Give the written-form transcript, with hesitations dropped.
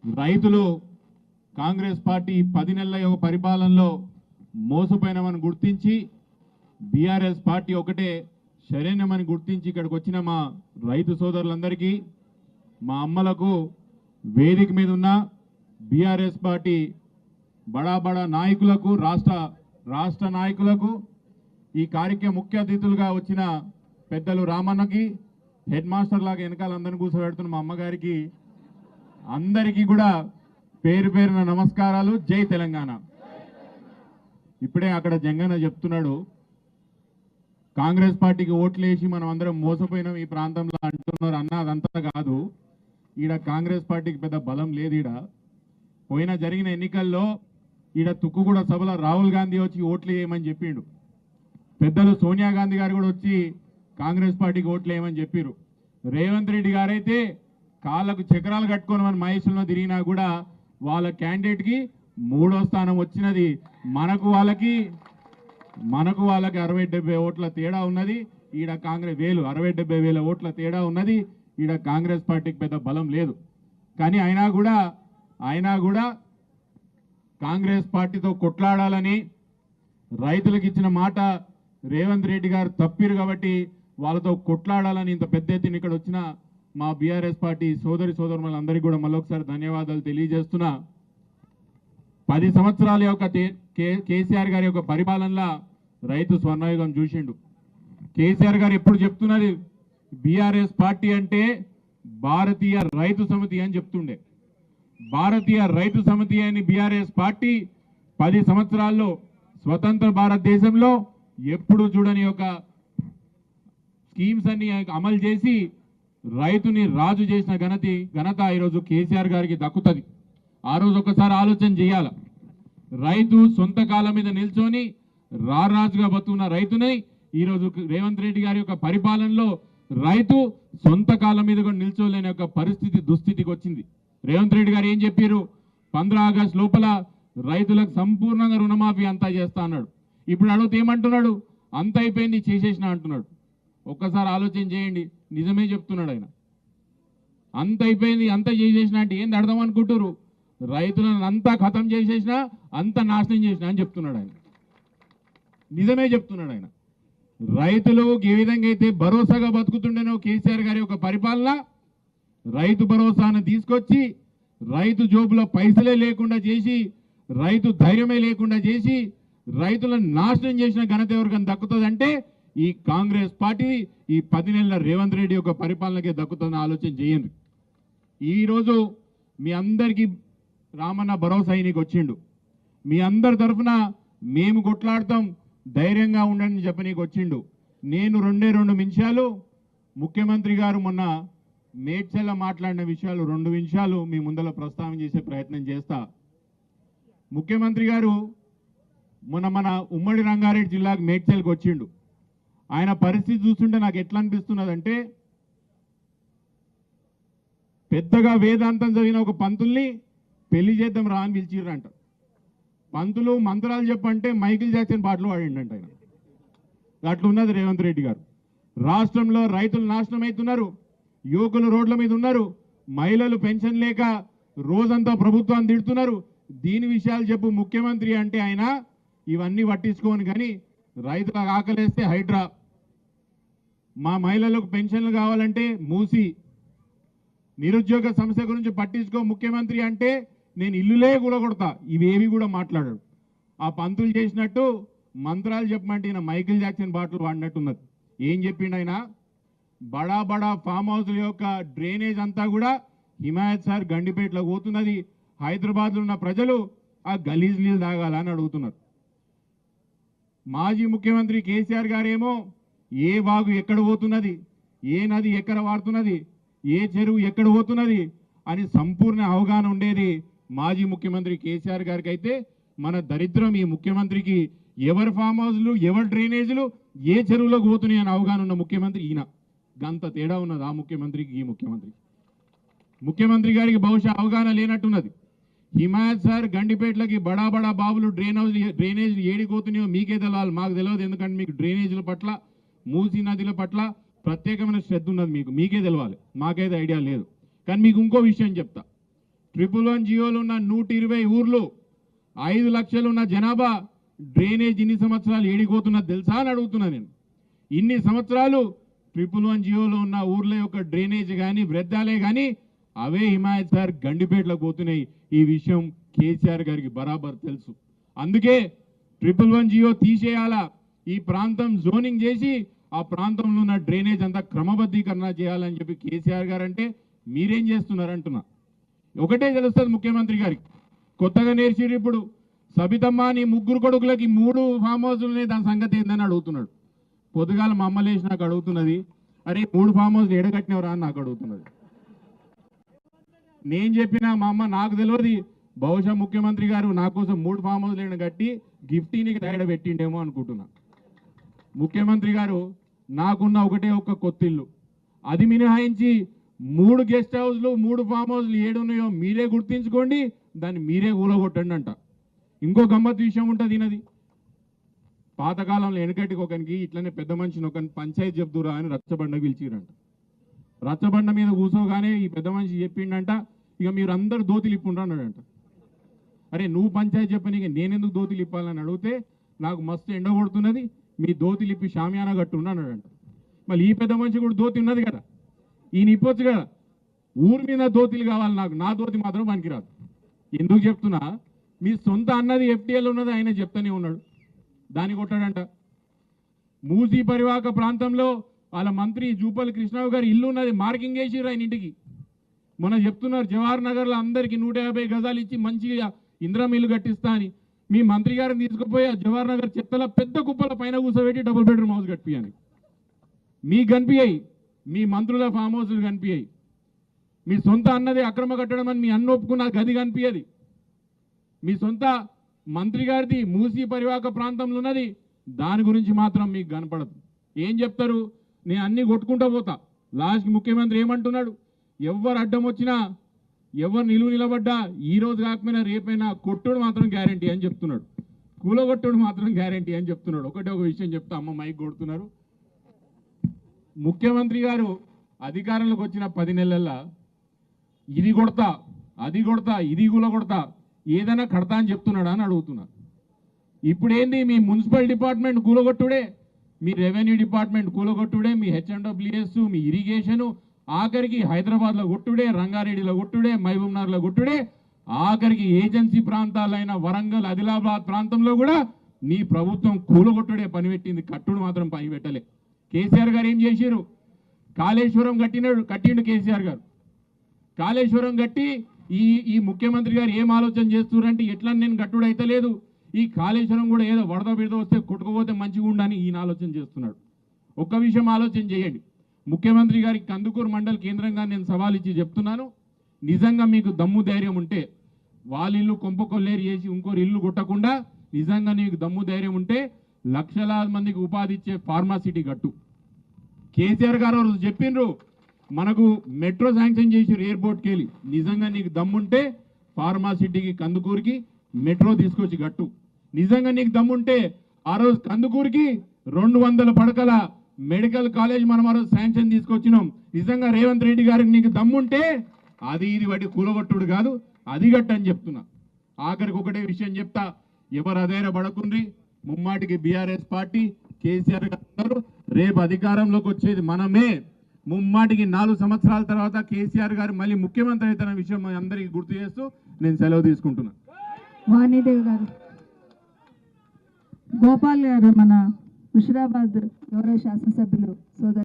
రైతులు కాంగ్రెస్ పార్టీ 10 నెలల యొక్క పరిపాలనలో మోసపోయినామని గుర్తించి బీఆర్ఎస్ పార్టీ ఒకటే శరణ్యమని గుర్తించి ఇక్కడికి వచ్చిన మా రైతు సోదరులందరికీ, మా అమ్మలకు, వేదిక మీద ఉన్న బీఆర్ఎస్ పార్టీ బడా బడా నాయకులకు, రాష్ట్ర నాయకులకు, ఈ కార్యక్రమ ముఖ్య అతిథులుగా వచ్చిన పెద్దలు రామన్నకి, హెడ్ మాస్టర్ లాగా వెనకాల అందరిని కూర్చోబెడుతున్న మా అమ్మగారికి అందరికీ కూడా పేరు పేరున నమస్కారాలు. జై తెలంగాణ. ఇప్పుడే అక్కడ జంగన్న చెప్తున్నాడు, కాంగ్రెస్ పార్టీకి ఓట్లు వేసి మనం అందరం మోసపోయినాం ఈ ప్రాంతంలో అంటున్నారు. అన్న అదంతా కాదు. ఈడ కాంగ్రెస్ పార్టీకి పెద్ద బలం లేదు. ఈడ జరిగిన ఎన్నికల్లో ఈడ తుక్కుగూడ సభలో రాహుల్ గాంధీ వచ్చి ఓట్లు వేయమని చెప్పిండు. పెద్దలు సోనియా గాంధీ గారు కూడా వచ్చి కాంగ్రెస్ పార్టీకి ఓట్లు వేయమని చెప్పారు. రేవంత్ రెడ్డి గారైతే కాళ్ళకు చక్రాలు కట్టుకొని మన మహేశ్వరంలో తిరిగినా కూడా వాళ్ళ క్యాండిడేట్కి 3వ స్థానం వచ్చినది. మనకు వాళ్ళకి 60-70 ఓట్ల తేడా ఉన్నది. ఈడ కాంగ్రెస్ 60-70 వేల ఓట్ల తేడా ఉన్నది. ఈడ కాంగ్రెస్ పార్టీకి పెద్ద బలం లేదు. కానీ అయినా కూడా కాంగ్రెస్ పార్టీతో కొట్లాడాలని రైతులకు ఇచ్చిన మాట రేవంత్ రెడ్డి గారు తప్పిరు కాబట్టి వాళ్ళతో కొట్లాడాలని ఇంత పెద్ద ఎత్తున ఇక్కడ వచ్చిన మా బీఆర్ఎస్ పార్టీ సోదరులందరికీ కూడా మళ్ళొకసారి ధన్యవాదాలు తెలియజేస్తున్నా. 10 సంవత్సరాల యొక్క కేసీఆర్ గారి యొక్క పరిపాలనలో రైతు స్వర్ణయుగం చూసిండు. కేసీఆర్ గారు ఎప్పుడు చెప్తున్నది, బీఆర్ఎస్ పార్టీ అంటే భారతీయ రైతు సమితి అని చెప్తుండే. భారతీయ రైతు సమితి అని బీఆర్ఎస్ పార్టీ 10 సంవత్సరాల్లో స్వతంత్ర భారతదేశంలో ఎప్పుడు చూడని ఒక స్కీమ్స్ అన్ని అమలు చేసి రైతుని రాజు చేసిన ఘనత ఈరోజు కేసీఆర్ గారికి దక్కుతుంది. ఆ రోజు ఒకసారి ఆలోచన చేయాల. రైతు సొంత కాళ్ళ మీద నిల్చొని రారాజుగా బతుకున్న రైతుని ఈరోజు రేవంత్ రెడ్డి గారి యొక్క పరిపాలనలో రైతు సొంత కాళ్ళ మీద కూడా నిల్చోలేని ఒక దుస్థితికి వచ్చింది. రేవంత్ రెడ్డి గారు ఏం చెప్పారు, 15 ఆగస్టు లోపల రైతులకు సంపూర్ణంగా రుణమాఫీ అంతా చేస్తా అన్నాడు. ఇప్పుడు అడిగితే ఏమంటున్నాడు, అంత అయిపోయింది చేసేసిన అంటున్నాడు. ఒక్కసారి ఆలోచన చేయండి, నిజమే చెప్తున్నాడు ఆయన. అంత అయిపోయింది, అంత చేసేసిన అంటే ఏంది అర్థం అనుకుంటారు, రైతులను అంతా ఖతం చేసేసిన, అంత నాశనం చేసిన అని చెప్తున్నాడు ఆయన. నిజమే చెప్తున్నాడు ఆయన. రైతులు ఏ విధంగా అయితే భరోసాగా బతుకుతుండేనో కేసీఆర్ గారి యొక్క పరిపాలన, రైతు భరోసాను తీసుకొచ్చి రైతు జోబులో పైసలే లేకుండా చేసి, రైతు ధైర్యమే లేకుండా చేసి, రైతులను నాశనం చేసిన ఘనత ఎవరికైనా దక్కుతుందంటే ఈ కాంగ్రెస్ పార్టీ ఈ 10 నెలల రేవంత్ రెడ్డి యొక్క పరిపాలనకే దక్కుతుందని ఆలోచన చేయండి. ఈరోజు మీ అందరికీ రామన్న భరోసా నీకు వచ్చిండు. మీ అందరి తరఫున మేము కొట్లాడతాం, ధైర్యంగా ఉండండి చెప్పనీకి వచ్చిండు. నేను 2 నిమిషాలు ముఖ్యమంత్రి గారు మొన్న మేడ్చల్లో మాట్లాడిన విషయాలు 2 నిమిషాలు మీ ముందర ప్రస్తావన చేసే ప్రయత్నం చేస్తా. ముఖ్యమంత్రి గారు మొన్న మన ఉమ్మడి రంగారెడ్డి జిల్లాకు మేడ్చల్కి వచ్చిండు. ఆయన పరిస్థితి చూస్తుంటే నాకు ఎట్లా అనిపిస్తున్నదంటే, పెద్దగా వేదాంతం చదివిన ఒక పంతుల్ని పెళ్లి చేద్దాం రా అని పిలిచిర్రంట. పంతులు మంత్రాలు చెప్పంటే మైకిల్ జాక్సన్ పాటలు పాడిండంట ఆయన. అట్లున్నది రేవంత్ రెడ్డి గారు. రాష్ట్రంలో రైతులు నాశనం అవుతున్నారు, యువకులు రోడ్ల మీద ఉన్నారు, మహిళలు పెన్షన్ లేక రోజంతా ప్రభుత్వాన్ని తిడుతున్నారు. దీని విషయాలు చెప్పు ముఖ్యమంత్రి అంటే ఆయన ఇవన్నీ పట్టించుకోని, కానీ రైతులకు ఆకలేస్తే హైడ్రా, మా మహిళలకు పెన్షన్లు కావాలంటే మూసి, నిరుద్యోగ సమస్య గురించి పట్టించుకో ముఖ్యమంత్రి అంటే నేను ఇల్లులే కూడగొడతా, ఇవేవి కూడా మాట్లాడాడు. ఆ పంతులు చేసినట్టు మంత్రాలు చెప్పమంటే ఈయన మైకిల్ జాక్సన్ బాటలు వాడినట్టున్నది. ఏం చెప్పిండు ఆయన, బడా బడా ఫామ్ హౌస్ల యొక్క డ్రైనేజ్ అంతా కూడా హిమాయత్ సార్ గండిపేటలో పోతున్నది, హైదరాబాద్లో ఉన్న ప్రజలు ఆ గలీజ్ నీళ్ళు తాగాలని అడుగుతున్నారు. మాజీ ముఖ్యమంత్రి కేసీఆర్ గారేమో ఏ వాగు ఎక్కడ పోతున్నది, ఏ నది ఎక్కడ వాడుతున్నది, ఏ చెరువు ఎక్కడ పోతున్నది అని సంపూర్ణ అవగాహన ఉండేది మాజీ ముఖ్యమంత్రి కేసీఆర్ గారికి. అయితే మన దరిద్రం ఈ ముఖ్యమంత్రికి ఎవరి ఫామ్ హౌస్లు, ఎవరి డ్రైనేజీలు, ఏ చెరువులోకి పోతున్నాయి అని అవగాహన ఉన్న ముఖ్యమంత్రి ఈయన. గంత తేడా ఉన్నది ఆ ముఖ్యమంత్రికి ఈ ముఖ్యమంత్రి గారికి బహుశా అవగాహన లేనట్టున్నది. హిమాయత్ సార్ గండిపేటలకి బడా బడా బాబులు డ్రైనేజీలు ఏడిపోతున్నాయో మీకే తెలవాలి, మాకు తెలియదు. ఎందుకంటే మీకు డ్రైనేజీల పట్ల, మూసీ నదుల పట్ల ప్రత్యేకమైన శ్రద్ధ ఉన్నది, మీకే తెలవాలి, మాకైతే ఐడియా లేదు. కానీ మీకు ఇంకో విషయం చెప్తా. 111 జియోలు ఉన్న 120 ఊర్లు 5 లక్షలు ఉన్న జనాభా డ్రైనేజ్ ఇన్ని సంవత్సరాలు ఏడిపోతున్నా తెలుసా అని అడుగుతున్నా నేను. ఇన్ని సంవత్సరాలు 111 జియోలో ఉన్న ఊర్ల యొక్క డ్రైనేజ్ కానీ వృద్ధాలే కానీ అవే హిమాయత్ సార్ గండిపేటలకు పోతున్నాయి. ఈ విషయం కేసీఆర్ గారికి బరాబర్ తెలుసు. అందుకే 111 జియో తీసేయాలా, ఈ ప్రాంతం జోనింగ్ చేసి ఆ ప్రాంతంలో ఉన్న డ్రైనేజ్ అంతా క్రమబద్ధీకరణ చేయాలని చెప్పి కేసీఆర్ గారు అంటే మీరేం చేస్తున్నారంటున్నా. ఒకటే తెలుస్తుంది ముఖ్యమంత్రి గారికి, కొత్తగా నేర్చిరు ఇప్పుడు సబితమ్మ నీ 3 కొడుకులకి 3 ఫామ్ హౌస్లునే, దాని సంగతి ఏందని అడుగుతున్నాడు. పొద్దుగాల మా అమ్మ లేచి నాకు అడుగుతున్నది, అరే 3 ఫామ్ హౌస్లు ఎడగట్టినవరా అని నాకు అడుగుతున్నది. నేను చెప్పిన మా అమ్మ నాకు తెలియదు, బహుశా ముఖ్యమంత్రి గారు నా కోసం 3 ఫామ్ హౌస్లు కట్టి గిఫ్టీనికి తయారు పెట్టిండేమో అనుకుంటున్నా. ముఖ్యమంత్రి గారు నాకున్న ఒకటే ఒక్క కొత్త ఇల్లు, అది మినహాయించి 3 గెస్ట్ హౌస్లు 3 ఫామ్ హౌస్లు ఏడున్నాయో మీరే గుర్తించుకోండి, దాన్ని మీరే ఊలగొట్టండి అంట. ఇంకో గమ్మత్ విషయం ఉంటుంది ఈయనది. పాతకాలంలో వెనకటికి ఒకరికి ఇట్లనే పెద్ద మనిషిని ఒక పంచాయతీ చెప్తురా అని రచ్చబండకు పిలిచిరంట. రచ్చబండ మీద కూర్చోగానే ఈ పెద్ద మనిషి చెప్పిండంట, ఇక మీరు అందరు దోతిలు ఇప్పుండ్రు అన్నాడంట. అరే నువ్వు పంచాయతీ చెప్పని నేనెందుకు దోతిలు ఇప్పాలని అడిగితే, నాకు మస్తు ఎండ కొడుతున్నది, మీ దోతిలు ఇప్పి షామియానా కట్టుండి అన్నాడంట. మళ్ళీ ఈ పెద్ద మనిషి కూడా దోతి ఉన్నది కదా, ఈయన ఇప్పొచ్చు కదా. ఊరి మీద దోతిలు కావాలి నాకు, నా దోతి మాత్రం పనికిరాదు. ఎందుకు చెప్తున్నా, మీ సొంత అన్నది ఎఫ్టీఎల్ ఉన్నది ఆయన చెప్తానే ఉన్నాడు, దాన్ని కొట్టాడంట. మూసీ పరివాహక ప్రాంతంలో వాళ్ళ మంత్రి జూపల్లి కృష్ణరావు గారు ఇల్లు ఉన్నది, మార్కింగ్ వేసిర్రు ఆయన ఇంటికి. మొన్న చెప్తున్నారు జవహర్ నగర్లో అందరికీ 150 గజాలు ఇచ్చి మంచిగా ఇందిరమ్మ ఇల్లు కట్టిస్తా అని. మీ మంత్రి గారిని తీసుకుపోయి జవహర్ నగర్ చెత్తల పెద్ద కుప్పల పైన కూర్చోబెట్టి డబుల్ బెడ్రూమ్ హౌస్ కట్టియాని. మీకు కనిపించాయి, మీ మంత్రుల ఫామ్ హౌస్లు కనిపించాయి. మీ సొంత అన్నది అక్రమ కట్టడం అని మీ అన్న ఒప్పుకున్న గది కనిపించదు. మీ సొంత మంత్రి గారిది మూసీ పరివాహక ప్రాంతంలో ఉన్నది, దాని గురించి మాత్రం మీకు కనపడదు. ఏం చెప్తారు, నేను అన్ని కొట్టుకుంటూ పోతా. లాస్ట్కి ముఖ్యమంత్రి ఏమంటున్నాడు, ఎవరు అడ్డం వచ్చినా ఎవరు నిలబడ్డా ఈ రోజు కాకపోయినా రేపైనా కొట్టుడు మాత్రం గ్యారంటీ అని చెప్తున్నాడు, కూలగొట్టుడు మాత్రం గ్యారంటీ అని చెప్తున్నాడు. ఒకటే ఒక విషయం చెప్తా, అమ్మ మైక్ కొడుతున్నారు. ముఖ్యమంత్రి గారు అధికారంలోకి వచ్చిన 10 నెలల్లో ఇది కొడతా అది కొడతా ఇది కూలగొడతా ఏదైనా కడతా అని చెప్తున్నాడా అని అడుగుతున్నారు. ఇప్పుడేంది, మీ మున్సిపల్ డిపార్ట్మెంట్ కూలగొట్టుడే, మీ రెవెన్యూ డిపార్ట్మెంట్ కూలగొట్టుడే, మీ హెచ్ఎండబ్ల్యూఎస్, మీ ఇరిగేషను, ఆఖరికి హైదరాబాద్లో కొట్టుడే, రంగారెడ్డిలో కొట్టుడే, మహబూబ్నగర్లో కొట్టుడే, ఆఖరికి ఏజెన్సీ ప్రాంతాలైన వరంగల్ ఆదిలాబాద్ ప్రాంతంలో కూడా నీ ప్రభుత్వం కూలగొట్టుడే పనిపెట్టింది, కట్టుడు మాత్రం పనిపెట్టలే. కేసీఆర్ గారు ఏం చేశారు, కాళేశ్వరం కట్టిండు కేసీఆర్ గారు. కాళేశ్వరం కట్టి ఈ ముఖ్యమంత్రి గారు ఏం ఆలోచన చేస్తున్నారంటే, ఎట్లా నేను కట్టుడు అయితే లేదు, ఈ కాళేశ్వరం కూడా ఏదో వరద బిడద వస్తే కొట్టుకుపోతే మంచిగా ఉండని ఈయన ఆలోచన చేస్తున్నాడు. ఒక్క విషయం ఆలోచన చేయండి, ముఖ్యమంత్రి గారికి కందుకూరు మండల కేంద్రంగా నేను సవాల్ ఇచ్చి చెప్తున్నాను, నిజంగా మీకు దమ్ము ధైర్యం ఉంటే వాళ్ళ ఇల్లు కొంప కొల్లేరు చేసి ఇంకోరు ఇల్లు కొట్టకుండా నిజంగా నీకు దమ్ము ధైర్యం ఉంటే లక్షలాది మందికి ఉపాధి ఇచ్చే ఫార్మాసిటీ కట్టు. కేసీఆర్ గారు రోజు చెప్పిండ్రు, మనకు మెట్రో శాంక్షన్ చేసిరు ఎయిర్పోర్ట్కి వెళ్ళి, నిజంగా నీకు దమ్ముంటే ఫార్మాసిటీకి కందుకూరుకి మెట్రో తీసుకొచ్చి కట్టు. నిజంగా నీకు దమ్ముంటే ఆ రోజు కందుకూరుకి 200 పడకల మెడికల్ కాలేజ్ మనం ఆ రోజు శాంక్షన్ తీసుకొచ్చినాం. నిజంగా రేవంత్ రెడ్డి గారికి నీకు దమ్ముంటే అది ఇది వాటి కూలగొట్టుడు కాదు, అది గట్టని చెప్తున్నా. ఆఖరికి ఒకటే విషయం చెప్తా, ఎవరు అధైర్య పడకుండ్రి, ముమ్మాటికి బీఆర్ఎస్ పార్టీ కేసీఆర్ గారు రేపు అధికారంలోకి వచ్చేది మనమే. ముమ్మాటికి 4 సంవత్సరాల తర్వాత కేసీఆర్ గారు మళ్ళీ ముఖ్యమంత్రి అవుతున్న విషయం అందరికీ గుర్తు చేస్తూ నేను సెలవు తీసుకుంటున్నా. వాణిదేవి గారు, గోపాల్ గారు, మన హుషురాబాద్ గౌరవ శాసనసభ్యులు సోదరు